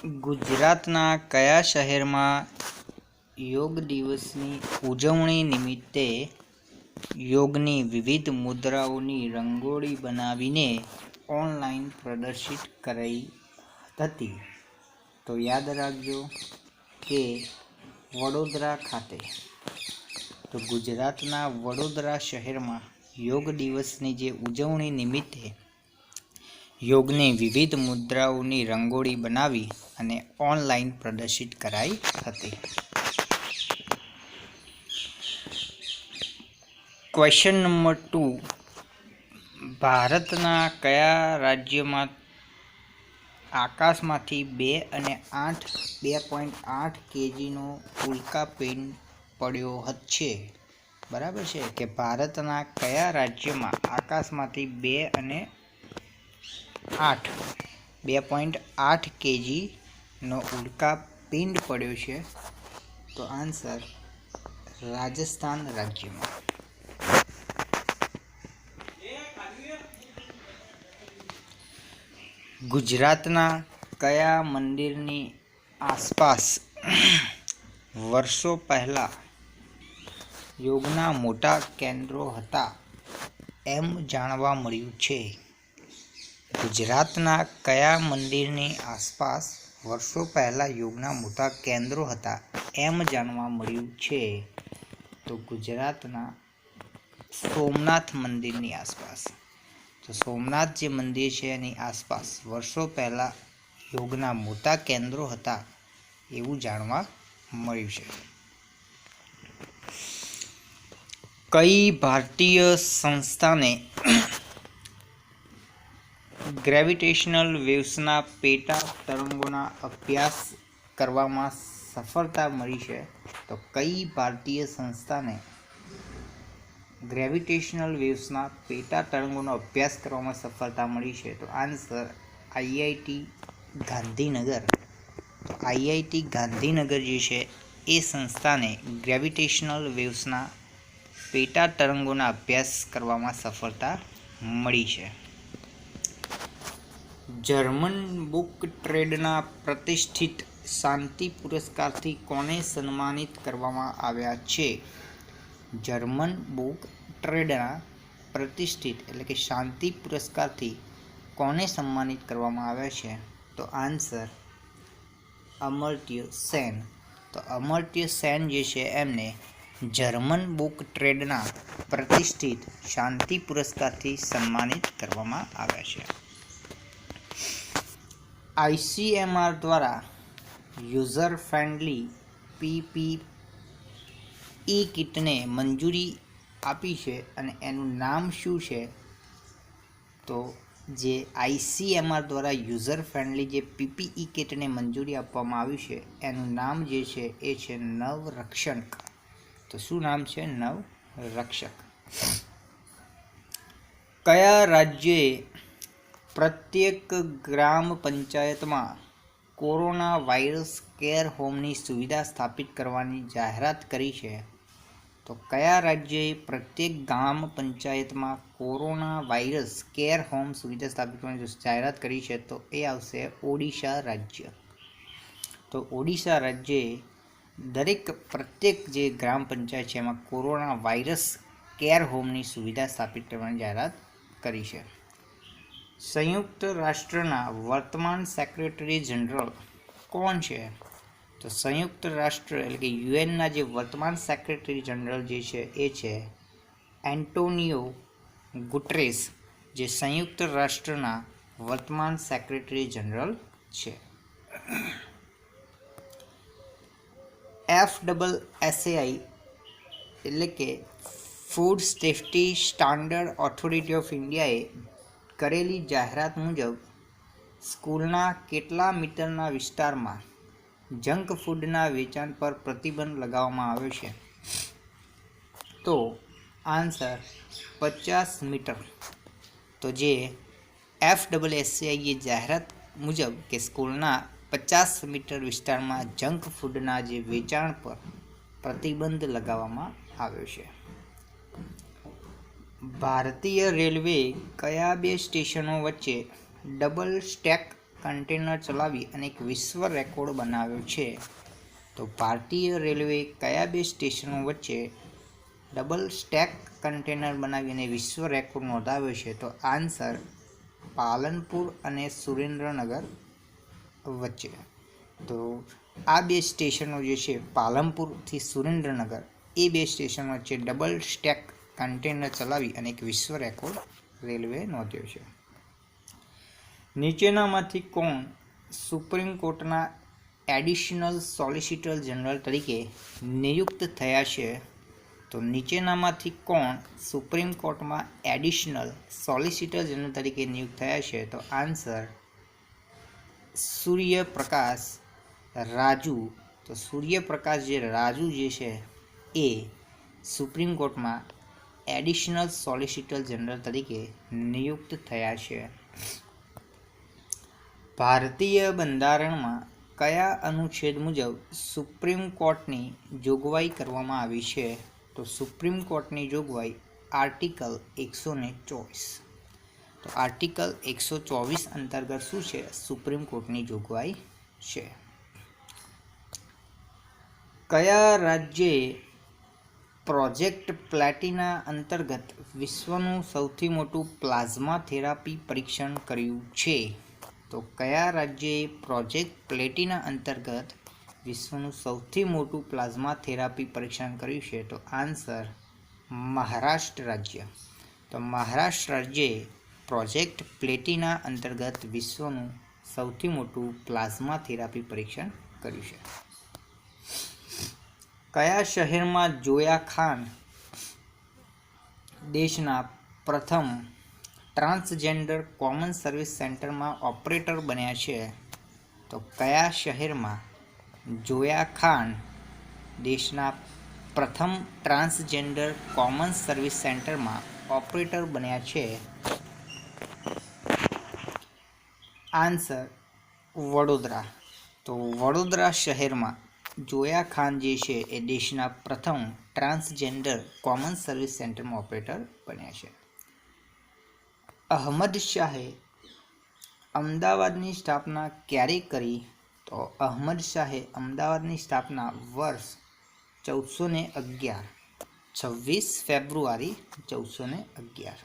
ગુજરાતના કયા શહેરમાં યોગ દિવસની ઉજવણી નિમિત્તે યોગની વિવિધ મુદ્રાઓની રંગોળી બનાવીને ઓનલાઈન પ્રદર્શિત કરાઈ હતી? તો યાદ રાખજો કે વડોદરા ખાતે. તો ગુજરાતના વડોદરા શહેરમાં યોગ દિવસની જે ઉજવણી નિમિત્તે યોગની વિવિધ મુદ્રાઓની રંગોળી બનાવી અને ઓનલાઈન પ્રદર્શિત કરાઈ હતી. ક્વેશ્ચન નંબર 2, ભારતના કયા રાજ્યમાં આકાશમાંથી 2.8 kgનો ઉલ્કાપિંડ પડ્યો છે? બરાબર છે કે ભારતના કયા રાજ્યમાં આકાશમાંથી 2.8 kgનો ઉલ્કાપિંડ પડ્યો છે? તો આન્સર રાજસ્થાન રાજ્યમાં. ગુજરાતના કયા મંદિરની આસપાસ વર્ષો પહેલાં યોગના મોટા કેન્દ્રો હતા એમ જાણવા મળ્યું છે? ગુજરાતના કયા મંદિરની આસપાસ વર્ષો પહેલાં યોગના મોટા કેન્દ્રો હતા એમ જાણવા મળ્યું છે? તો ગુજરાતના સોમનાથ મંદિરની આસપાસ. તો સોમનાથ જે મંદિર છે એની આસપાસ વર્ષો પહેલાં યોગના મોટા કેન્દ્રો હતા એવું જાણવા મળ્યું છે. કઈ ભારતીય સંસ્થાને ગ્રેવિટેશનલ વેવ્સના પેટા તરંગોના અભ્યાસ કરવામાં સફળતા મળી છે? તો કઈ ભારતીય સંસ્થાને ગ્રેવિટેશનલ વેવ્સના પેટા તરંગોનો અભ્યાસ કરવામાં સફળતા મળી છે? તો આન્સર આઈઆઈટી ગાંધીનગર. તો આઈઆઈટી ગાંધીનગર જે છે એ સંસ્થાને ગ્રેવિટેશનલ વેવ્સના પેટા તરંગોના અભ્યાસ કરવામાં સફળતા મળી છે. જર્મન બુક ટ્રેડના પ્રતિષ્ઠિત શાંતિ પુરસ્કારથી કોને સન્માનિત કરવામાં આવ્યા છે? જર્મન બુક ટ્રેડના પ્રતિષ્ઠિત એટલે કે શાંતિ પુરસ્કારથી કોને સન્માનિત કરવામાં આવ્યા છે? તો આન્સર અમર્ત્ય સેન. તો અમર્ત્ય સેન જે છે એમને જર્મન બુક ટ્રેડના પ્રતિષ્ઠિત શાંતિ પુરસ્કારથી સન્માનિત કરવામાં આવ્યા છે. આઈસીએમઆર દ્વારા યુઝર ફ્રેન્ડલી પીપીઈ કિટને મંજૂરી આપી છે અને એનું નામ શું છે? તો જે આઈસીએમઆર દ્વારા યુઝર ફ્રેન્ડલી જે પીપીઈ કિટને મંજૂરી આપવામાં આવી છે એનું નામ જે છે એ છે નવરક્ષક. તો શું નામ છે? નવરક્ષક. કયા રાજ્યએ પ્રત્યેક ગ્રામ પંચાયતમાં કોરોના વાયરસ કેર હોમની સુવિધા સ્થાપિત કરવાની જાહેરાત કરી છે? તો કયા રાજ્યએ પ્રત્યેક ગ્રામ પંચાયતમાં કોરોના વાયરસ કેર હોમ સુવિધા સ્થાપિત કરવાની જાહેરાત કરી છે? તો એ આવશે ઓડિશા રાજ્ય. તો ઓડિશા રાજ્યએ પ્રત્યેક જે ગ્રામ પંચાયત છે એમાં કોરોના વાયરસ કેર હોમની સુવિધા સ્થાપિત કરવાની જાહેરાત કરી છે. સંયુક્ત રાષ્ટ્રના વર્તમાન સેક્રેટરી જનરલ કોણ છે? તો સંયુક્ત રાષ્ટ્ર એટલે કે યુએનના જે વર્તમાન સેક્રેટરી જનરલ જે છે એ છે એન્ટોનિયો ગુટરેસ, જે સંયુક્ત રાષ્ટ્રના વર્તમાન સેક્રેટરી જનરલ છે. FSSAI એટલે કે food safety standard authority of ઇન્ડિયાએ કરેલી જાહેરાત મુજબ સ્કૂલના કેટલા મીટરના વિસ્તારમાં જંક ફૂડના વેચાણ પર પ્રતિબંધ લગાવવામાં આવ્યો છે? તો આન્સર 50 મીટર. તો જે FSSAI જાહેરાત મુજબ કે સ્કૂલના 50 મીટર વિસ્તારમાં જંક ફૂડના જે વેચાણ પર પ્રતિબંધ લગાવવામાં આવ્યો છે. ભારતીય રેલવે કયા બે સ્ટેશનો વચ્ચે ડબલ સ્ટેક કન્ટેનર ચલાવી અને એક વિશ્વ રેકોર્ડ બનાવ્યો છે? તો ભારતીય રેલવે કયા બે સ્ટેશનો વચ્ચે ડબલ સ્ટેક કન્ટેનર બનાવી અને વિશ્વ રેકોર્ડ નોંધાવ્યો છે? તો આન્સર પાલનપુર અને સુરેન્દ્રનગર વચ્ચે. તો આ બે સ્ટેશનો જે છે પાલનપુરથી સુરેન્દ્રનગર, એ બે સ્ટેશન વચ્ચે ડબલ સ્ટેક કન્ટેનર ચલાવી અને એક વિશ્વ રેકોર્ડ રેલવે નોંધ્યો છે. નીચેનામાંથી કોણ સુપ્રીમ કોર્ટના એડિશનલ સોલિસિટર જનરલ તરીકે નિયુક્ત થયા છે? તો નીચેનામાંથી કોણ સુપ્રીમ કોર્ટમાં એડિશનલ સોલિસિટર જનરલ તરીકે નિયુક્ત થયા છે? તો આન્સર સૂર્યપ્રકાશ રાજુ. તો સૂર્યપ્રકાશ જે રાજુ જે છે એ સુપ્રીમ કોર્ટમાં એડિશનલ સોલિસિટર જનરલ તરીકે નિયુક્ત થયા છે. ભારતીય બંધારણમાં કયા અનુચ્છેદ મુજબ સુપ્રીમ કોર્ટની જોગવાઈ કરવામાં આવી છે? તો સુપ્રીમ કોર્ટની જોગવાઈ આર્ટિકલ 124. તો આર્ટિકલ 124 અંતર્ગત શું છે? સુપ્રીમ કોર્ટની જોગવાઈ છે. કયા રાજ્યે પ્રોજેક્ટ પ્લેટિના અંતર્ગત વિશ્વનું સૌથી મોટું પ્લાઝમા થેરાપી પરીક્ષણ કર્યું છે? તો કયા રાજ્યએ પ્રોજેક્ટ પ્લેટિના અંતર્ગત વિશ્વનું સૌથી મોટું પ્લાઝમા થેરાપી પરીક્ષણ કર્યું છે? તો આન્સર મહારાષ્ટ્ર રાજ્ય. તો મહારાષ્ટ્ર રાજ્યએ પ્રોજેક્ટ પ્લેટિના અંતર્ગત વિશ્વનું સૌથી મોટું પ્લાઝમા થેરાપી પરીક્ષણ કર્યું છે. કયા શહેરમાં જોયા ખાન દેશના પ્રથમ ટ્રાન્સજેન્ડર કોમન સર્વિસ સેન્ટરમાં ઓપરેટર બન્યા છે? તો કયા શહેરમાં જોયા ખાન દેશના પ્રથમ ટ્રાન્સજેન્ડર કોમન સર્વિસ સેન્ટરમાં ઓપરેટર બન્યા છે? આન્સર વડોદરા. તો વડોદરા શહેરમાં જોયા ખાન જે છે એ દેશના પ્રથમ ટ્રાન્સજેન્ડર કોમન સર્વિસ સેન્ટરમાં ઓપરેટર બન્યા છે. અહમદ શાહે અમદાવાદની સ્થાપના ક્યારે કરી? તો અહમદ શાહે અમદાવાદની સ્થાપના વર્ષ 1411, 26 ફેબ્રુઆરી 1411.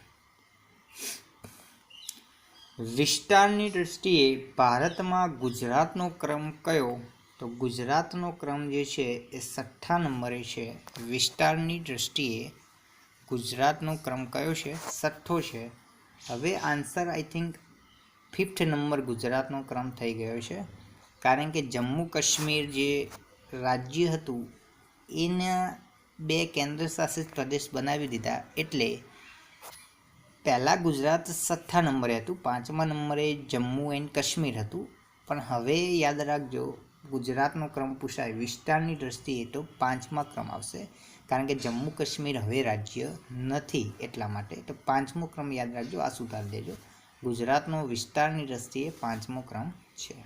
વિસ્તારની દૃષ્ટિએ ભારતમાં ગુજરાતનો ક્રમ કયો? તો ગુજરાતનો ક્રમ જે છે એ 6થા નંબરે છે. વિસ્તારની દૃષ્ટિએ ગુજરાતનો ક્રમ કયો છે? 6થો છે. હવે answer I think 5th number ગુજરાતનો ક્રમ થઈ ગયો છે, કારણ કે જમ્મુ કાશ્મીર જે રાજ્ય હતું એના 2 કેન્દ્ર શાસિત પ્રદેશ બનાવી દીધા, એટલે પહેલાં ગુજરાત 6થા નંબરે હતું, 5મા નંબરે જમ્મુ એન્ડ કાશ્મીર હતું. પણ હવે યાદ રાખજો, ગુજરાતનો ક્રમ પૂછાય વિસ્તારની દૃષ્ટિએ તો 5મા ક્રમ આવશે, કારણ કે જમ્મુ કાશ્મીર હવે રાજ્ય નથી એટલા માટે. તો 5મો ક્રમ યાદ રાખજો, આ સુધારી દેજો. ગુજરાતનો વિસ્તારની દૃષ્ટિએ 5મો ક્રમ છે.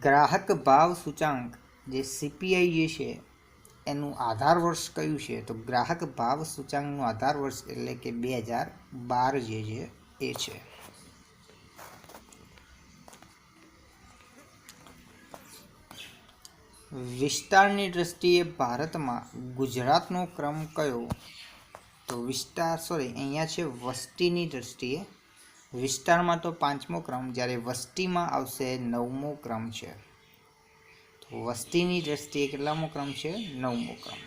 ગ્રાહક ભાવ સૂચાંક જે CPI જે છે એનું આધાર વર્ષ કયું છે? તો ગ્રાહક ભાવ સૂચાંકનું આધાર વર્ષ એટલે કે 2012 જે છે એ છે. વિસ્તારની દૃષ્ટિએ ભારતમાં ગુજરાતનો ક્રમ કયો? તો અહીંયા છે વસ્તીની દૃષ્ટિએ. વિસ્તારમાં તો 5મો ક્રમ, જ્યારે વસ્તીમાં આવશે 9મો ક્રમ છે. તો વસ્તીની દૃષ્ટિએ કેટલામો ક્રમ છે? 9મો ક્રમ.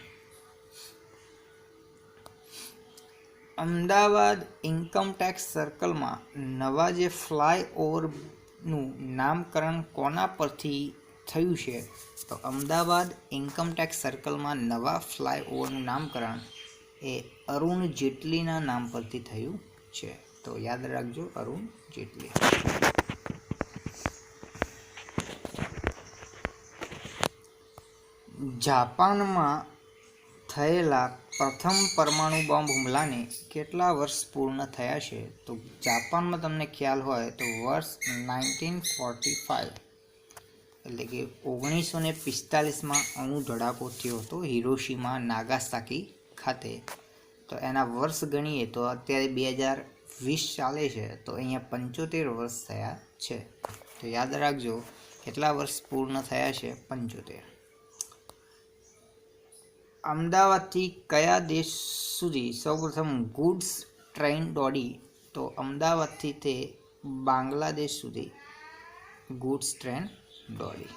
અમદાવાદ ઇન્કમટેક્સ સર્કલમાં નવા જે ફ્લાયઓવરનું નામકરણ કોના પરથી થયું છે? તો અમદાવાદ ઇન્કમટેક્સ સર્કલમાં નવા ફ્લાયઓવરનું નામકરણ એ અરુણ જેટલીના નામ પરથી થયું છે. તો યાદ રાખજો, અરુણ જેટલી. જાપાનમાં થયેલા પ્રથમ પરમાણુ બોમ્બ હુમલાને કેટલા વર્ષ પૂર્ણ થયા છે? તો જાપાનમાં તમને ખ્યાલ હોય તો વર્ષ 1945 એટલે કે 1945માં અણુ ધડાકો થયો હતો હિરોશીમા નાગાસાકી ખાતે. તો એના વર્ષ ગણીએ તો અત્યારે 20 ચાલે છે તો અહીંયા 75 વર્ષ થયા છે। તો યાદ રાખજો કેટલા વર્ષ પૂર્ણ થયા છે? 75। અમદાવાદથી કયા દેશ સુધી સૌપ્રથમ ગુડ્સ ટ્રેન દોડી? તો અમદાવાદથી તે બાંગ્લાદેશ સુધી ગુડ્સ ટ્રેન દોડી।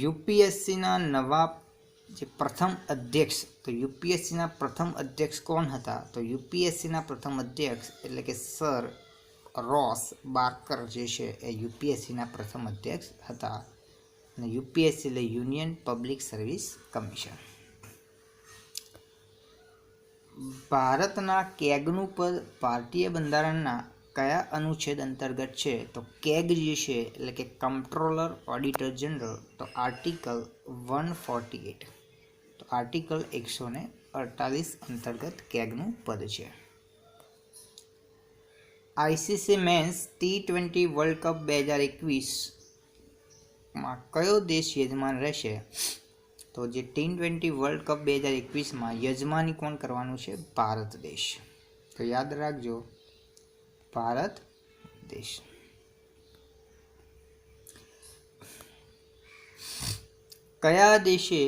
યુપીએસસીના નવા જે પ્રથમ અધ્યક્ષ, તો યુપીએસસીના પ્રથમ અધ્યક્ષ કોણ હતા? તો યુપીએસસીના પ્રથમ અધ્યક્ષ એટલે કે સર રોસ બાર્કર જે છે એ યુપીએસસીના પ્રથમ અધ્યક્ષ હતા। અને યુપીએસસી એટલે યુનિયન પબ્લિક સર્વિસ કમિશન। ભારતના કેગનું પદ ભારતીય બંધારણના કયા અનુચ્છેદ અંતર્ગત છે? તો કેગ જે છે એટલે કે કમ્પ્ટ્રોલર ઓડિટર જનરલ, તો આર્ટિકલ 148, તો આર્ટિકલ 148 અંતર્ગત કેગનું પદ છે। ICC men's T20 world cup 2021માં કયો દેશ યજમાન રહેશે? તો જે T20 વર્લ્ડ કપ 2021માં યજમાની કોણ કરવાનું છે? ભારત દેશ। તો યાદ રાખજો ભારત દેશ। કયા દેશે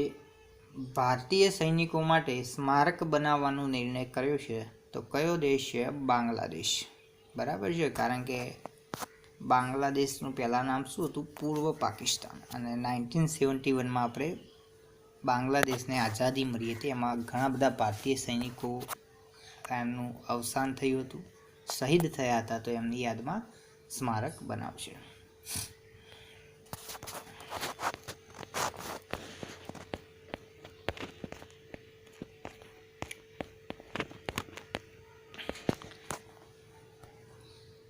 ભારતીય સૈનિકો માટે સ્મારક બનાવવાનો નિર્ણય કર્યો છે? તો કયો દેશ છે? બાંગ્લાદેશ। બરાબર છે, કારણ કે બાંગ્લાદેશનું પહેલાં નામ શું હતું? પૂર્વ પાકિસ્તાન। અને 1971માં આપણે બાંગ્લાદેશને આઝાદી મળી હતી, એમાં ઘણા બધા ભારતીય સૈનિકો એમનું અવસાન થયું હતું, શહીદ થયા હતા, તો એમની યાદમાં સ્મારક બનાવશે।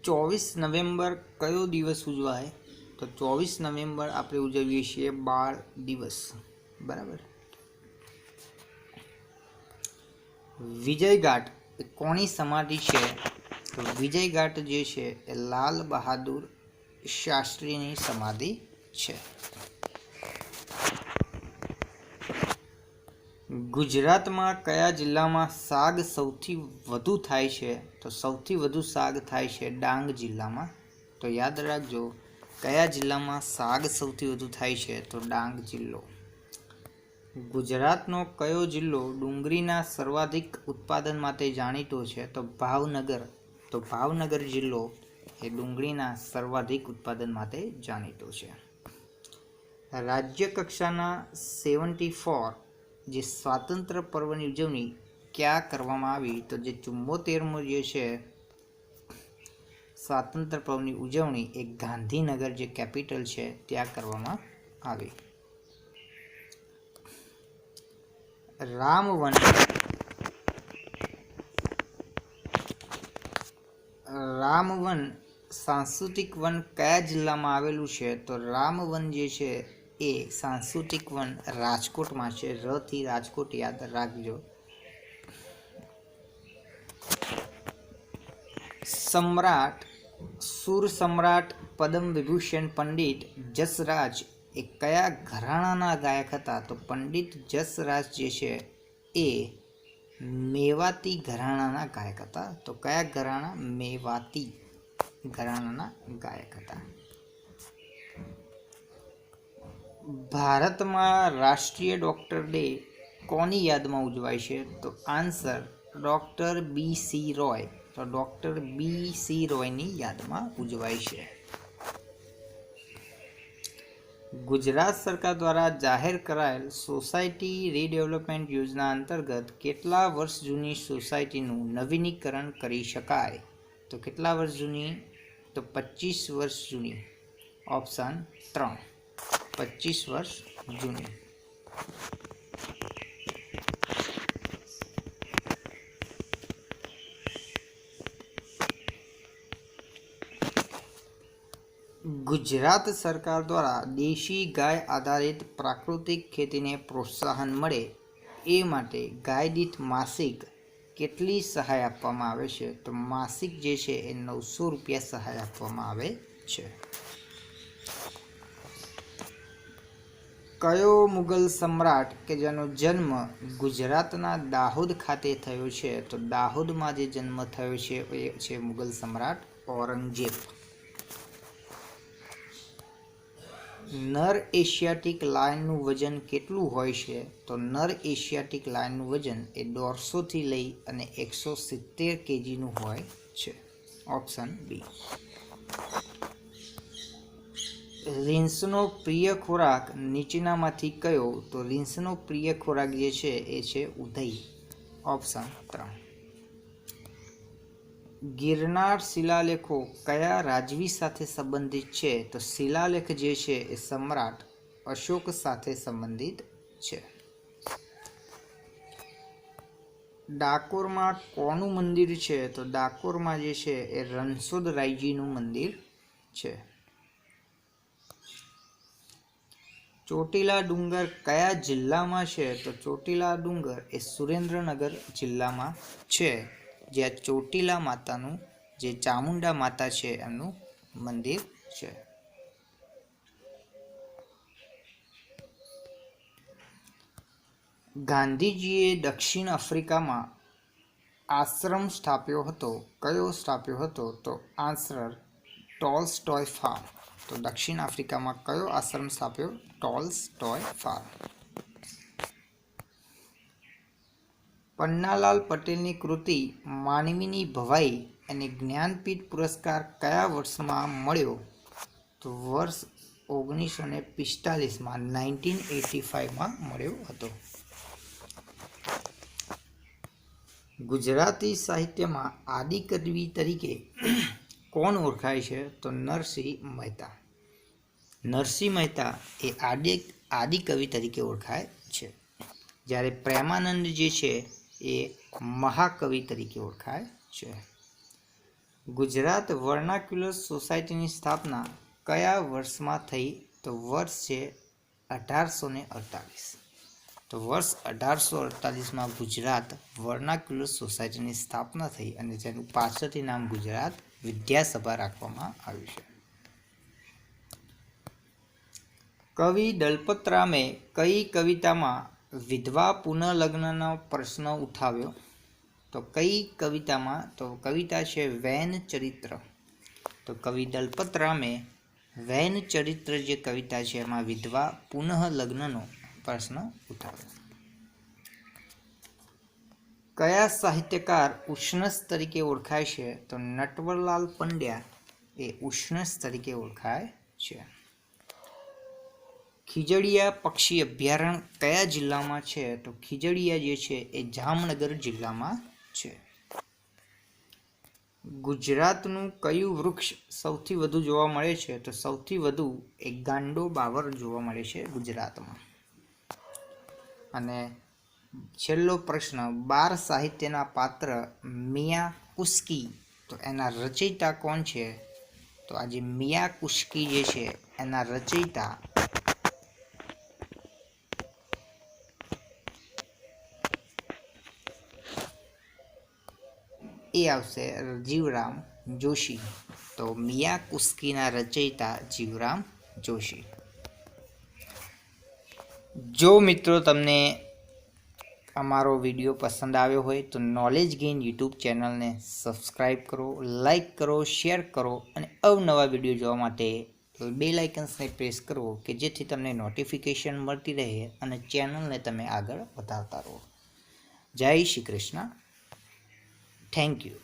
ચોવીસ નવેમ્બર કયો દિવસ ઉજવાય? તો 24 નવેમ્બર આપણે ઉજવીએ છીએ બાળ દિવસ। બરાબર। વિજયઘાટ એ કોની સમાધિ છે? તો વિજયઘાટ જે છે એ લાલ બહાદુર શાસ્ત્રીની સમાધિ છે। ગુજરાતમાં કયા જિલ્લામાં સાગ સૌથી વધુ થાય છે? તો સૌથી વધુ સાગ થાય છે ડાંગ જિલ્લામાં। તો યાદ રાખજો કયા જિલ્લામાં સાગ સૌથી વધુ થાય છે? તો ડાંગ જિલ્લો। ગુજરાતનો કયો જિલ્લો ડુંગળીના સર્વાધિક ઉત્પાદન માટે જાણીતો છે? તો ભાવનગર। તો ભાવનગર જિલ્લો એ ડુંગળીના સર્વાધિક ઉત્પાદન માટે જાણીતો છે। રાજ્ય કક્ષાના 74 જે સ્વાતંત્ર્ય પર્વની ઉજવણી ક્યાં કરવામાં આવી? તો જે 74મો જે છે સ્વાતંત્ર્ય પર્વની ઉજવણી એ ગાંધીનગર જે કેપિટલ છે ત્યાં કરવામાં આવી। રામવન સાંસ્કૃતિક વન કયા જિલ્લામાં આવેલું છે? તો રામવન જે છે એ સાંસ્કૃતિક વન રાજકોટમાં છે। ર થી રાજકોટ યાદ રાખજો। સમ્રાટ સુર સમ્રાટ પદ્મ વિભૂષણ પંડિત જસરાજ એ કયા ઘરાણાના ગાયક હતા? તો પંડિત જસરાજ જે છે એ મેવાતી ઘરાણાના ગાયક હતા। તો કયા ઘરાણા? મેવાતી ઘરાણાના ગાયક હતા। ભારતમાં રાષ્ટ્રીય ડૉક્ટર ડે કોની યાદમાં ઉજવાય છે? તો આન્સર ડૉક્ટર BC રોય। તો ડૉક્ટર BC રોયની યાદમાં ઉજવાય છે। ગુજરાત સરકાર દ્વારા જાહેર કરાયેલ સોસાયટી રીડેવલપમેન્ટ યોજના અંતર્ગત કેટલા વર્ષ જૂની સોસાયટીનું નવીનીકરણ કરી શકાય? તો કેટલા વર્ષ જૂની? તો 25 વર્ષ જૂની। ઓપ્શન 3 25 વર્ષ જૂની। ગુજરાત સરકાર દ્વારા દેશી ગાય આધારિત પ્રાકૃતિક ખેતીને પ્રોત્સાહન મળે એ માટે ગાય દીઠ માસિક કેટલી સહાય આપવામાં આવે છે? તો માસિક જે છે એ 900 રૂપિયા સહાય આપવામાં આવે છે। કયો મુગલ સમ્રાટ કે જેનો જન્મ ગુજરાતના દાહોદ ખાતે થયો છે? તો દાહોદમાં જે જન્મ થયો છે એ છે મુગલ સમ્રાટ ઔરંગઝેબ. નર એશિયાટિક લાયનનું વજન કેટલું હોય છે? તો નર એશિયાટિક લાયનનું વજન એ 150 થી લઈ અને 170 kgનું હોય છે. Option B. રીંછનો પ્રિય ખોરાક નીચેનામાંથી કયો? તો રીંછનો પ્રિય ખોરાક જે છે એ છે ઉધઈ. ઓપ્શન 3. ગિરનાર શિલાલેખો કયા રાજવી સાથે સંબંધિત છે? તો શિલાલેખ જે છે એ સમ્રાટ અશોક સાથે સંબંધિત છે. ડાકોરમાં કોનું મંદિર છે? તો ડાકોરમાં જે છે એ રણછોડરાયજીનું મંદિર છે. ચોટીલા ડુંગર કયા જિલ્લામાં છે? તો ચોટીલા ડુંગર એ સુરેન્દ્રનગર જિલ્લામાં છે, જ્યાં ચોટીલા માતાનું જે ચામુંડા માતા છે એમનું મંદિર છે. ગાંધીજીએ દક્ષિણ આફ્રિકામાં આશ્રમ સ્થાપ્યો હતો. કયો સ્થાપ્યો હતો? તો આશ્રમ ટોલ્સ્ટોય ફાર્મ. તો દક્ષિણ આફ્રિકામાં કયો આશ્રમ સ્થાપ્યો? Tolstoy farm. પન્નાલાલ પટેલની કૃતિ માનવીની ભવાઈ અને જ્ઞાનપીઠ પુરસ્કાર કયા વર્ષમાં મળ્યો? તો વર્ષ 1945માં 1985માં મળ્યો હતો. ગુજરાતી સાહિત્યમાં આદિકવિ તરીકે કોણ ઓળખાય છે? તો નરસિંહ મહેતા. નરસિંહ મહેતા એ આદિકવિ તરીકે ઓળખાય છે, જ્યારે પ્રેમાનંદ જે છે એ મહાકવિ તરીકે ઓળખાય છે. ગુજરાત વર્નાક્યુલર સોસાયટીની સ્થાપના કયા વર્ષમાં થઈ? તો વર્ષ છે 1848. તો વર્ષ 1848માં ગુજરાત વર્નાક્યુલર સોસાયટીની સ્થાપના થઈ અને જેનું પાછળથી નામ ગુજરાત વિદ્યાસભા રાખવામાં આવ્યું છે. કવિ દલપતરામે કઈ કવિતામાં વિધવા પુનઃલગ્નનો પ્રશ્ન ઉઠાવ્યો? તો કઈ કવિતામાં? તો કવિતા છે વૈન ચરિત્ર. તો કવિ દલપતરામે વૈન ચરિત્ર જે કવિતા છે એમાં વિધવા પુનઃલગ્નનો પ્રશ્ન ઉઠાવ્યો. કયા સાહિત્યકાર ઉષ્ણસ તરીકે ઓળખાય છે? તો નટવરલાલ પંડ્યા એ ઉષ્ણસ તરીકે ઓળખાય છે. ખીજડીયા પક્ષી અભયારણ્ય કયા જિલ્લામાં છે? તો ખીજડીયા જે છે એ જામનગર જિલ્લામાં છે. ગુજરાતનું કયું વૃક્ષ સૌથી વધુ જોવા મળે છે? તો સૌથી વધુ એક ગાંડો બાવર જોવા મળે છે ગુજરાતમાં. અને છેલ્લો પ્રશ્ન, બાળ સાહિત્યના પાત્ર મિયા કુસ્કી, તો એના રચયિતા કોણ છે? તો આજે મિયા કુસ્કી જે છે એના રચયિતા એ આવશે જીવરામ જોશી. તો મિયા કુસ્કીના રચયિતા જીવરામ જોશી. જો મિત્રો તમને અમારો વિડીયો પસંદ આવ્યો હોય તો નોલેજ ગેઇન યુટ્યુબ ચેનલને સબસ્ક્રાઈબ કરો, લાઈક કરો, શેર કરો અને અવનવા વિડીયો જોવા માટે બેલ આઇકન્સને પ્રેસ કરો કે જેથી તમને નોટિફિકેશન મળતી રહે અને ચેનલને તમે આગળ વધારતા રહો. જય શ્રી કૃષ્ણ. Thank you.